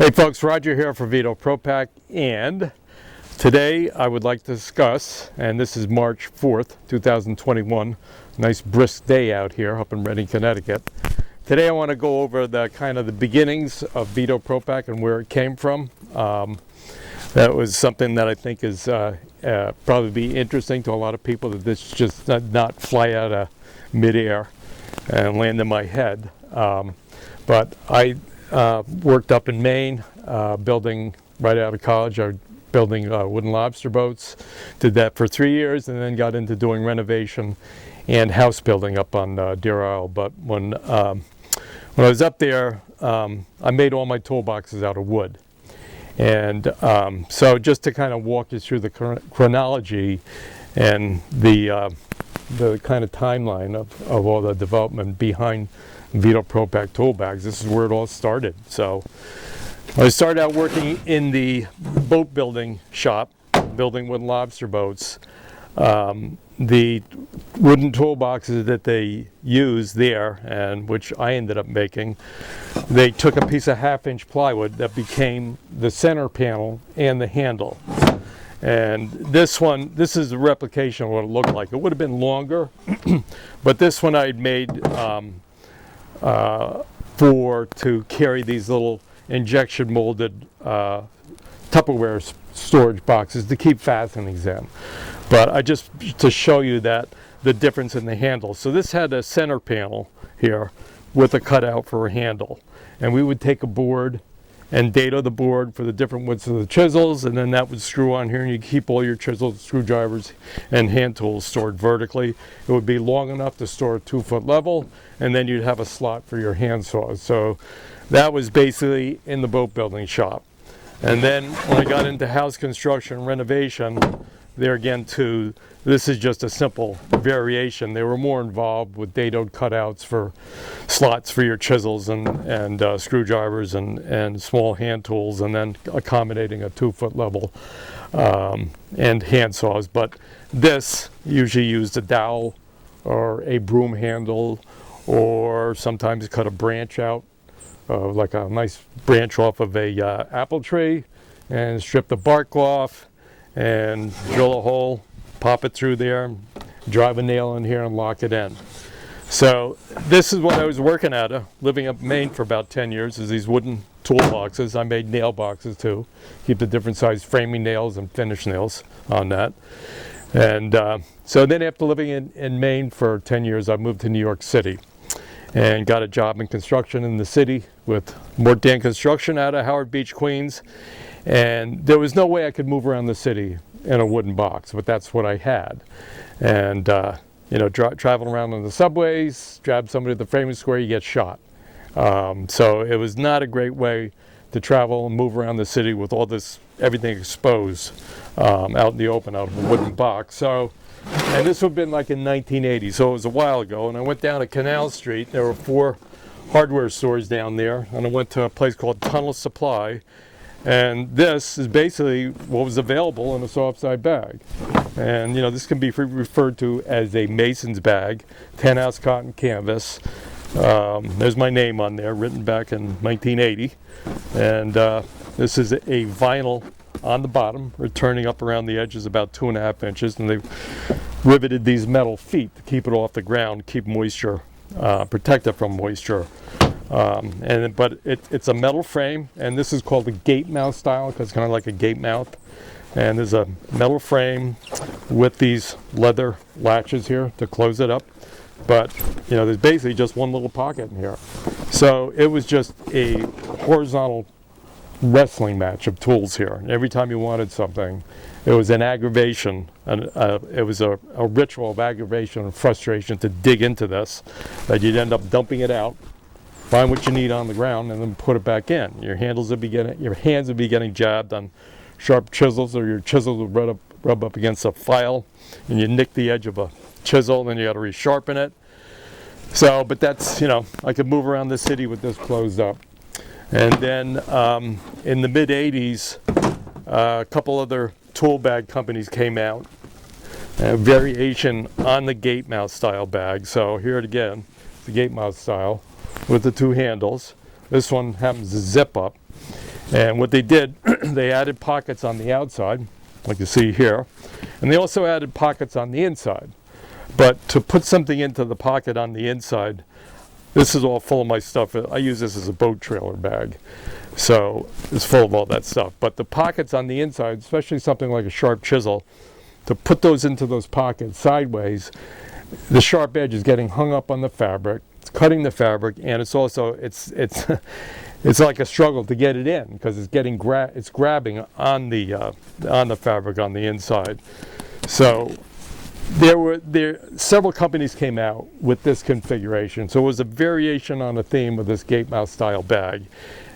Hey folks, Roger here for Veto Pro Pac, and today I would like to discuss, and this is March 4th, 2021, nice brisk day out here up in Reading, Connecticut. Today I want to go over the kind of the beginnings of Veto Pro Pac and where it came from. That was something that I think is probably be interesting to a lot of people, that this just not fly out of midair and land in my head. But I worked up in Maine, building right out of college. I was building wooden lobster boats. Did that for 3 years, and then got into doing renovation and house building up on Deer Isle. But when I was up there, I made all my toolboxes out of wood. And so just to kind of walk you through the chronology and the kind of timeline of all the development behind Veto Pro Pac tool bags. This is where it all started. So I started out working in the boat building shop, building wooden lobster boats. The wooden toolboxes that they used there, and which I ended up making, they took a piece of 1/2-inch plywood that became the center panel and the handle. And this is a replication of what it looked like. It would have been longer, but this one I'd made to carry these little injection molded Tupperware storage boxes to keep fastenings in. But I just to show you that the difference in the handle. So this had a center panel here with a cutout for a handle, and we would take a board and dado the board for the different widths of the chisels, and then that would screw on here, and you keep all your chisels, screwdrivers, and hand tools stored vertically. It would be long enough to store at 2-foot level, and then you'd have a slot for your hand saws. So that was basically in the boat building shop. And then when I got into house construction and renovation, there again too, this is just a simple variation. They were more involved with dadoed cutouts for slots for your chisels and screwdrivers and small hand tools, and then accommodating a 2-foot level and hand saws. But this usually used a dowel or a broom handle, or sometimes cut a branch out, like a nice branch off of a apple tree, and strip the bark off and drill a hole, pop it through there, drive a nail in here and lock it in. So this is what I was working at, living up in Maine for about 10 years, is these wooden toolboxes. I made nail boxes too, keep the different size framing nails and finish nails on that. And so then after living in Maine for 10 years, I moved to New York City and got a job in construction in the city with Mortan Construction out of Howard Beach, Queens. And there was no way I could move around the city in a wooden box, but that's what I had. And traveling around on the subways, grab somebody at the framing square, you get shot. So it was not a great way to travel and move around the city with all this, everything exposed out in the open, out of a wooden box. So, and this would have been like in 1980, so it was a while ago. And I went down to Canal Street. There were 4 hardware stores down there, and I went to a place called Tunnel Supply. And this is basically what was available in a soft side bag. And this can be referred to as a mason's bag, 10-ounce cotton canvas. There's my name on there, written back in 1980. And this is a vinyl on the bottom, returning up around the edges about 2.5 inches. And they riveted these metal feet to keep it off the ground, keep moisture, protect it from moisture. But it's a metal frame, and this is called the gate mouth style because it's kind of like a gate mouth. And there's a metal frame with these leather latches here to close it up. But there's basically just one little pocket in here. So it was just a horizontal wrestling match of tools here. And every time you wanted something, it was an aggravation, and it was a ritual of aggravation and frustration to dig into this, that you'd end up dumping it out, find what you need on the ground, and then put it back in. Your hands would be getting jabbed on sharp chisels, or your chisels would rub up against a file, and you nick the edge of a chisel, and then you got to resharpen it. So, but that's, I could move around the city with this closed up. And then in the mid 80s, a couple other tool bag companies came out, a variation on the gate mouth style bag. So here it again, the gate mouth style with the 2 handles. This one happens to zip up, And what they did, they added pockets on the outside, like you see here, and they also added pockets on the inside. But to put something into the pocket on the inside, this is all full of my stuff. I use this as a boat trailer bag. So it's full of all that stuff. But the pockets on the inside, especially something like a sharp chisel, to put those into those pockets sideways, the sharp edge is getting hung up on the fabric. It's cutting the fabric, and it's also it's like a struggle to get it in because it's getting it's grabbing on the fabric on the inside. So several companies came out with this configuration. So it was a variation on a theme of this gate mouth style bag,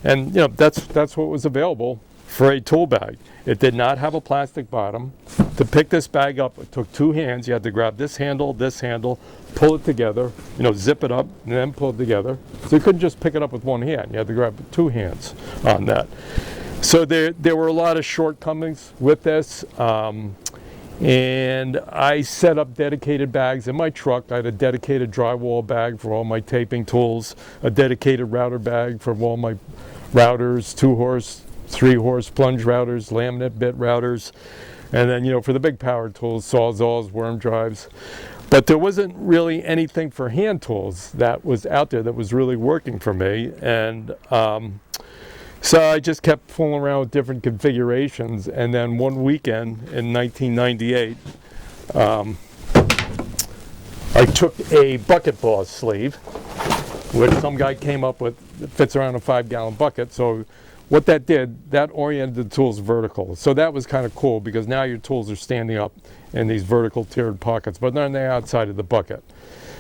and you know that's what was available for a tool bag. It did not have a plastic bottom. To pick this bag up, it took two hands. You had to grab this handle, pull it together, you know, zip it up, and then pull it together. So you couldn't just pick it up with one hand. You had to grab two hands on that. So there were a lot of shortcomings with this. And I set up dedicated bags in my truck. I had a dedicated drywall bag for all my taping tools, a dedicated router bag for all my routers, 2-horse, 3-horse plunge routers, laminate bit routers, and then, you know, for the big power tools, sawzalls, worm drives. But there wasn't really anything for hand tools that was out there that was really working for me. And so I just kept fooling around with different configurations. And then one weekend in 1998, I took a bucket ball sleeve, which some guy came up with that fits around a 5-gallon bucket. So what that did, that oriented the tools vertical. So that was kind of cool because now your tools are standing up in these vertical tiered pockets, but they're on the outside of the bucket.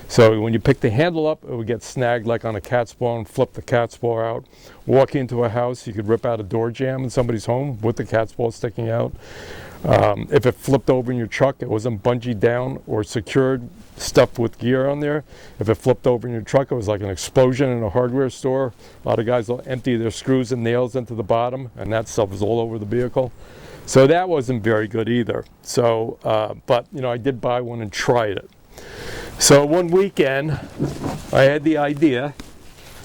So when you pick the handle up, it would get snagged like on a cat's paw and flip the cat's paw out. Walk into a house, you could rip out a door jamb in somebody's home with the cat's paw sticking out. If it flipped over in your truck, it wasn't bungeed down or secured, stuffed with gear on there. If it flipped over in your truck, it was like an explosion in a hardware store. A lot of guys will empty their screws and nails into the bottom, and that stuff was all over the vehicle. So that wasn't very good either. So, but you know, I did buy one and tried it. So one weekend, I had the idea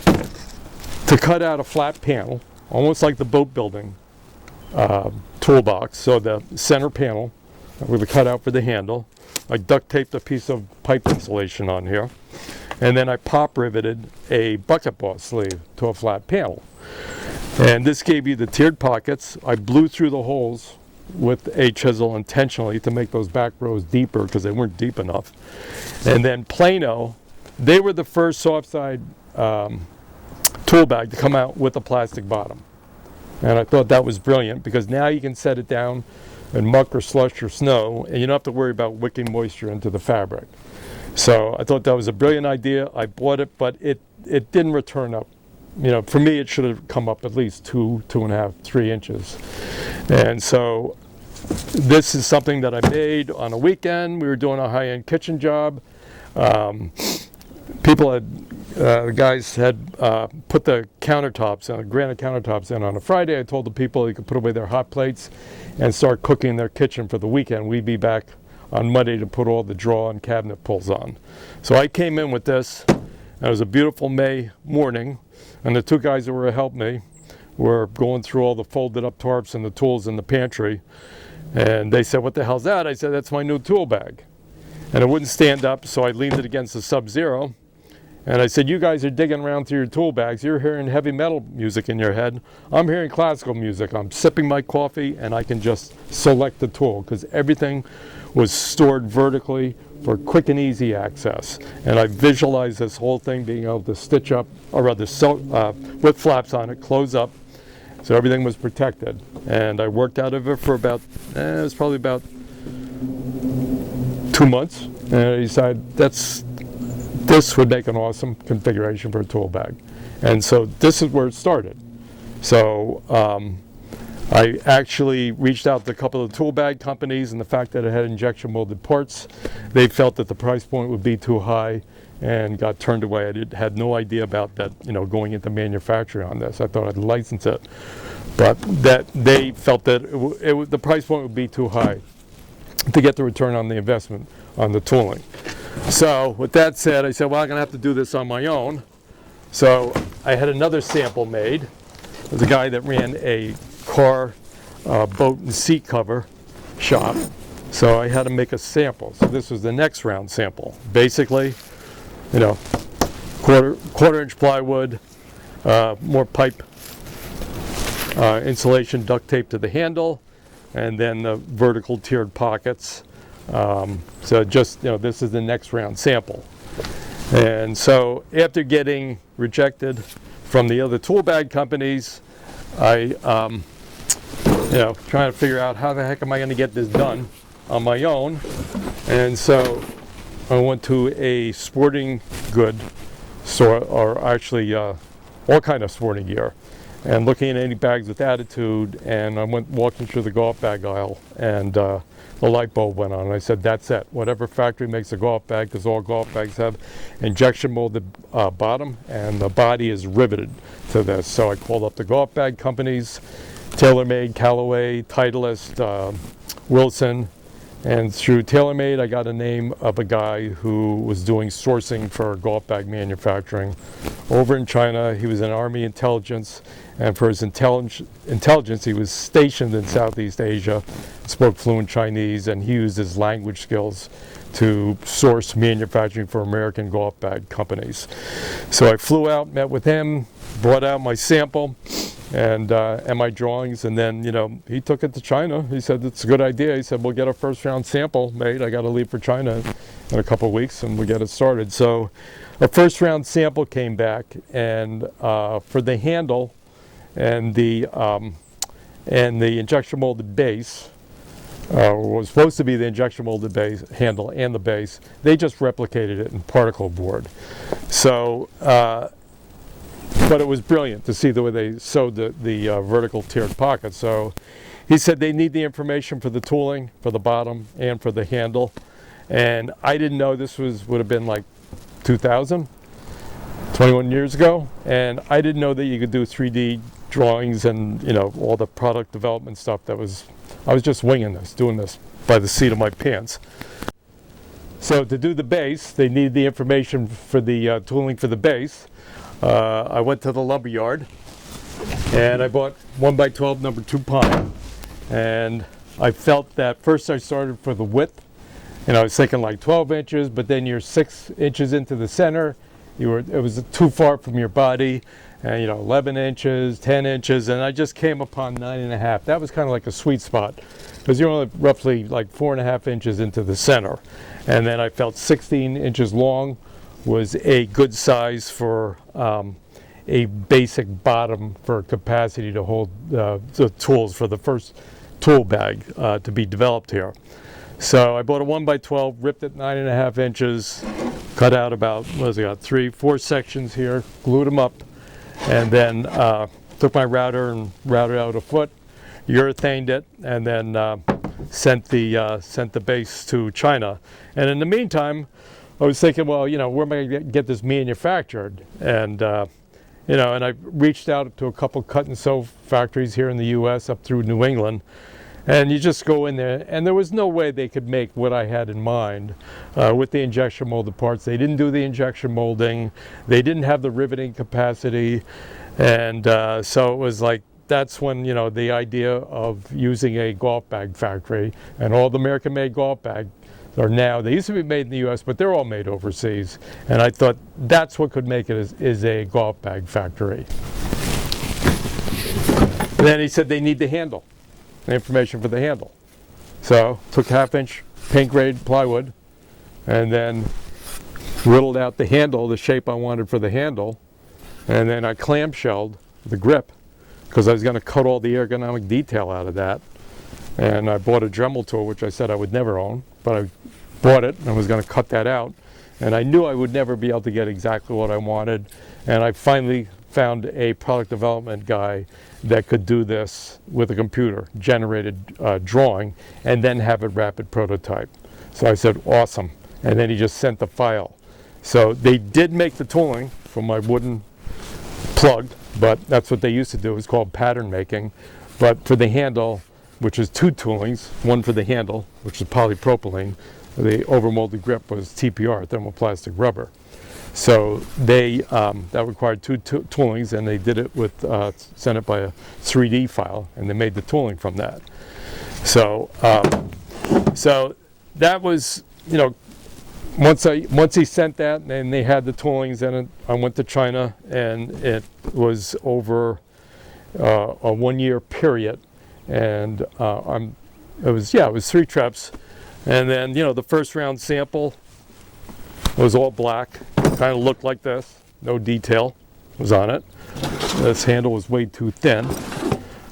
to cut out a flat panel, almost like the boat building toolbox. So the center panel, with a cutout for the handle. I duct taped a piece of pipe insulation on here, and then I pop riveted a bucket ball sleeve to a flat panel. And this gave you the tiered pockets. I blew through the holes with a chisel intentionally to make those back rows deeper because they weren't deep enough. And then Plano, they were the first soft side tool bag to come out with a plastic bottom. And I thought that was brilliant because now you can set it down in muck or slush or snow, and you don't have to worry about wicking moisture into the fabric. So I thought that was a brilliant idea. I bought it, but it didn't return up. You know, for me, it should have come up at least 2.5, 3 inches. And so this is something that I made on a weekend. We were doing a high-end kitchen job. The guys had put the countertops, granite countertops in on a Friday. I told the people they could put away their hot plates and start cooking in their kitchen for the weekend. We'd be back on Monday to put all the drawer and cabinet pulls on. So I came in with this, and it was a beautiful May morning, and the two guys that were to help me were going through all the folded up tarps and the tools in the pantry, and they said, "What the hell's that?" I said, "That's my new tool bag." And it wouldn't stand up, so I leaned it against the Sub-Zero. And I said, "You guys are digging around through your tool bags. You're hearing heavy metal music in your head. I'm hearing classical music. I'm sipping my coffee, and I can just select the tool," because everything was stored vertically for quick and easy access. And I visualized this whole thing being able to stitch up, or rather with flaps on it, close up, so everything was protected. And I worked out of it for about, it was probably about 2 months. And I decided this would make an awesome configuration for a tool bag. And so this is where it started. So I actually reached out to a couple of tool bag companies, and the fact that it had injection molded parts, they felt that the price point would be too high and got turned away. I had no idea about that, you know, going into manufacturing on this. I thought I'd license it, but that they felt that the price point would be too high to get the return on the investment on the tooling. So with that said, I said, well, I'm gonna have to do this on my own. So I had another sample made, was a guy that ran a car, boat and seat cover shop. So I had to make a sample. So this was the next round sample. Basically, you know, quarter inch plywood, more pipe insulation duct tape to the handle, and then the vertical tiered pockets. So just, you know, this is the next round sample. And so after getting rejected from the other tool bag companies, I, you know, trying to figure out how the heck am I going to get this done on my own. And so I went to a sporting good store, or actually all kind of sporting gear, and looking at any bags with attitude, and I went walking through the golf bag aisle, and the light bulb went on, and I said, that's it. Whatever factory makes a golf bag, because all golf bags have injection molded bottom, and the body is riveted to this. So I called up the golf bag companies, TaylorMade, Callaway, Titleist, Wilson, and through TaylorMade I got a name of a guy who was doing sourcing for golf bag manufacturing over in China. He was in Army intelligence, and for his intelligence he was stationed in Southeast Asia, spoke fluent Chinese, and he used his language skills to source manufacturing for American golf bag companies. So I flew out, met with him, brought out my sample and my drawings, and then, you know, he took it to China. He said, it's a good idea. He said, we'll get our first round sample made. I got to leave for China in a couple of weeks and we'll get it started. So our first round sample came back, and for the handle and the injection molded base, was supposed to be the injection molded base handle and the base, they just replicated it in particle board. So but it was brilliant to see the way they sewed the vertical tiered pocket. So he said they need the information for the tooling, for the bottom, and for the handle. And I didn't know this would have been like 2000, 21 years ago. And I didn't know that you could do 3D drawings and, you know, all the product development stuff. I was just winging this, doing this by the seat of my pants. So to do the base, they needed the information for the tooling for the base. I went to the lumber yard and I bought 1x12 number 2 pine, and I felt that first I started for the width, and I was thinking like 12 inches, but then you're 6 inches into the center, it was too far from your body, and, you know, 11 inches, 10 inches, and I just came upon 9.5. That was kind of like a sweet spot, because you're only roughly like 4.5 inches into the center. And then I felt 16 inches long was a good size for a basic bottom for capacity to hold the tools for the first tool bag to be developed here. So I bought a 1x12, ripped it 9.5 inches, cut out about, what has it got, 3-4 sections here, glued them up, and then took my router and routed out a foot, urethaned it, and then sent the base to China. And in the meantime, I was thinking, well, you know, where am I going to get this manufactured? And, you know, and I reached out to a couple cut and sew factories here in the U.S. up through New England. And you just go in there, and there was no way they could make what I had in mind with the injection molded parts. They didn't do the injection molding. They didn't have the riveting capacity. And so it was like, that's when, you know, the idea of using a golf bag factory, and all the American-made golf bags are now, they used to be made in the U.S., but they're all made overseas. And I thought that's what could make it is a golf bag factory. And then he said they need the handle, the information for the handle. So took 1/2 inch paint grade plywood and then whittled out the handle, the shape I wanted for the handle. And then I clamshelled the grip, because I was going to cut all the ergonomic detail out of that. And I bought a Dremel tool, which I said I would never own, but I bought it and I was going to cut that out. And I knew I would never be able to get exactly what I wanted. And I finally found a product development guy that could do this with a computer generated drawing and then have a rapid prototype. So I said, awesome. And then he just sent the file. So they did make the tooling for my wooden plug, but that's what they used to do. It's called pattern making. But for the handle, which is 2 toolings, one for the handle, which is polypropylene, the overmolded grip was TPR, thermoplastic rubber. So they that required two toolings, and they did it with sent it by a 3D file, and they made the tooling from that. So so that was, you know, once he sent that and they had the toolings in it, I went to China, and it was over a 1-year period, and it was 3 trips, and then, you know, the first round sample was all black, kind of looked like this, no detail was on it. This handle was way too thin,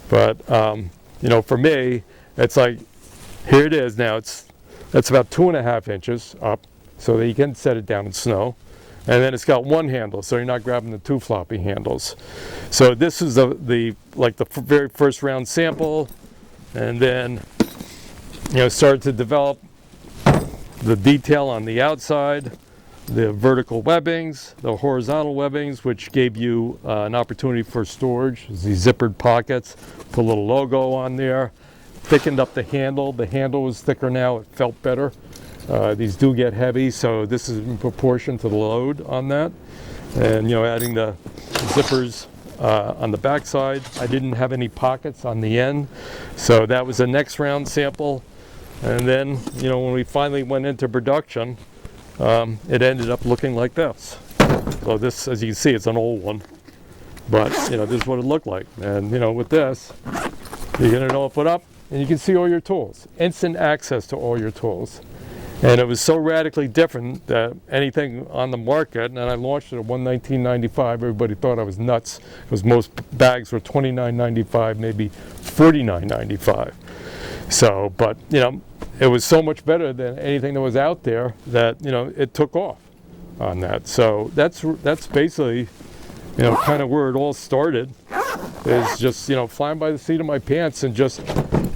but you know, for me, it's like, here it is now. That's about 2.5 inches up, so that you can set it down in snow. And then it's got one handle, so you're not grabbing the 2 floppy handles. So this is the very first round sample, and then, you know, started to develop the detail on the outside, the vertical webbings, the horizontal webbings, which gave you an opportunity for storage. These zippered pockets, put a little logo on there, thickened up the handle. The handle was thicker now, it felt better. These do get heavy, so this is in proportion to the load on that. And, you know, adding the zippers on the back side. I didn't have any pockets on the end, so that was the next round sample. And then, you know, when we finally went into production, it ended up looking like this. So this, as you can see, it's an old one, but, you know, this is what it looked like. And, you know, with this, you're going to know it put up, and you can see all your tools, instant access to all your tools. And it was so radically different that anything on the market, and I launched it at $19.95, everybody thought I was nuts, because most bags were $29.95, maybe $49.95. So, but, you know, it was so much better than anything that was out there that, you know, it took off on that. So that's basically, you know, kind of where it all started, is just, you know, flying by the seat of my pants, and just,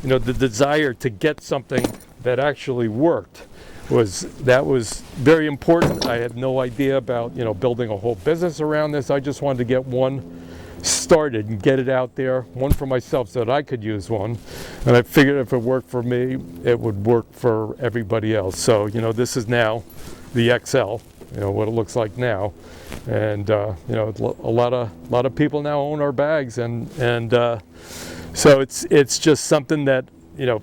you know, the desire to get something that actually worked was very important. I had no idea about, you know, building a whole business around this. I just wanted to get one started and get it out there, one for myself so that I could use one. And I figured if it worked for me, it would work for everybody else. So, you know, this is now the XL, you know, what it looks like now. And, you know, a lot of people now own our bags. And so it's just something that, you know,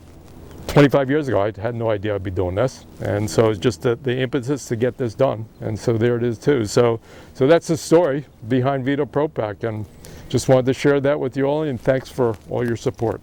25 years ago, I had no idea I'd be doing this. And so it's just the impetus to get this done. And so there it is too. So that's the story behind Veto Pro Pac, and just wanted to share that with you all, and thanks for all your support.